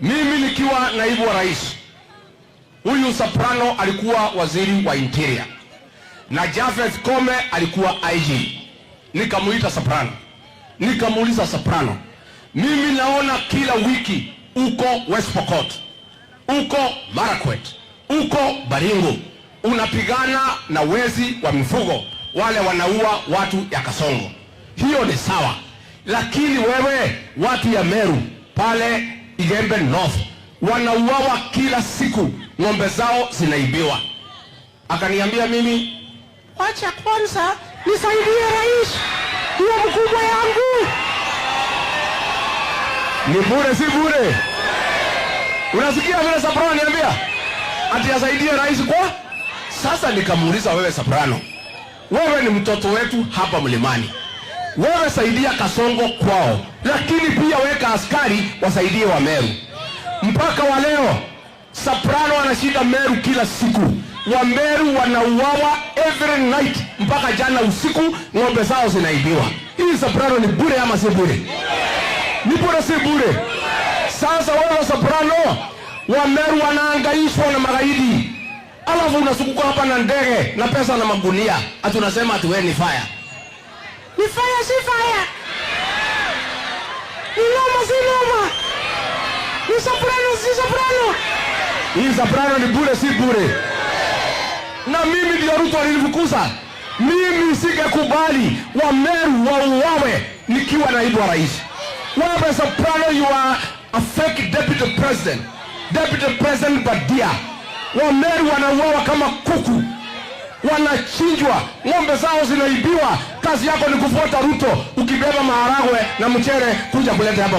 Mimi nikiwa naibu wa rais, huyu Soprano alikuwa waziri wa interior na Japhet Koome alikuwa IG. Nikamuita Soprano, nikamuuliza Soprano, mimi naona kila wiki uko West Pokot, uko Marakwet, uko Baringo, unapigana na wezi wa mifugo wale wanaua watu ya Kasongo. Hiyo ni sawa, lakini wewe watu ya Meru pale Igembe North wanauawa kila siku, ng'ombe zao zinaibiwa. Akaniambia mimi, wacha kwanza nisaidie rais, huyo mkubwa yangu. Ni bure si bure? Unasikia vile Soprano niambia ati asaidie rais kwa? Sasa nikamuuliza, wewe Soprano, wewe ni mtoto wetu hapa mlimani, wewe saidia Kasongo kwao, lakini pia weka askari wasaidie wa Meru. Mpaka wa leo Soprano anashika Meru kila siku, wa Meru wanauawa every night, mpaka jana usiku ng'ombe zao zinaibiwa. Hii Soprano ni bure ama si bure? Ni bure si bure? Sasa wewe Soprano, wa Meru wanaangaishwa na magaidi, alafu unasukuka hapa na ndege na pesa na magunia, ati unasema ati wewe ni fire. Ni fire si fire? Ni noma si noma? Ni Soprano si Soprano? Hii Soprano ni bure si bure? Na mimi ndio Ruto alinifukuza. Mimi singekubali wa Meru wauawe nikiwa naibu wa rais. Wewe Soprano, you are a fake deputy president. Deputy President Badia. Wa Meru wanauawa kama kuku, wanachinjwa, ng'ombe zao zinaibiwa. Kazi yako ni kufuata Ruto ukibeba maharagwe na mchere kuja kuleta hapa.